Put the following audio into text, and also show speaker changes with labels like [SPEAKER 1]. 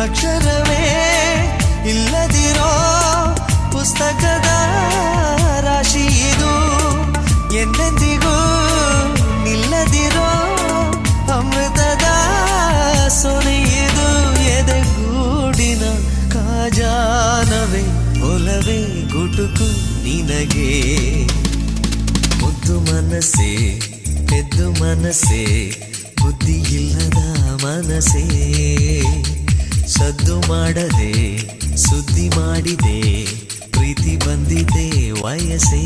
[SPEAKER 1] ಅಕ್ಷರವೇ ಇಲ್ಲದಿರೋ ಪುಸ್ತಕದ ರಾಶಿ ಇದು, ಎಂದೆಂದಿಗೂ ನಿಲ್ಲದಿರೋ ಅಮೃತದ ಸೊನೆ ಇದು. ಎದೆಗೂಡಿನ ಕಾಜಾನವೇ ಒಲವೇ ಗುಟುಕು ನಿನಗೆ. ಮುದ್ದು ಮನಸ್ಸೇ ಎದ್ದು ಮನಸ್ಸೇ ಬುದ್ಧಿ ಇಲ್ಲದ ಮನಸ್ಸೇ, ಸದ್ದು ಮಾಡದೆ ಸುದ್ದಿ ಮಾಡಿದೆ ಪ್ರೀತಿ ಬಂದಿದೆ ವಯಸ್ಸೇ.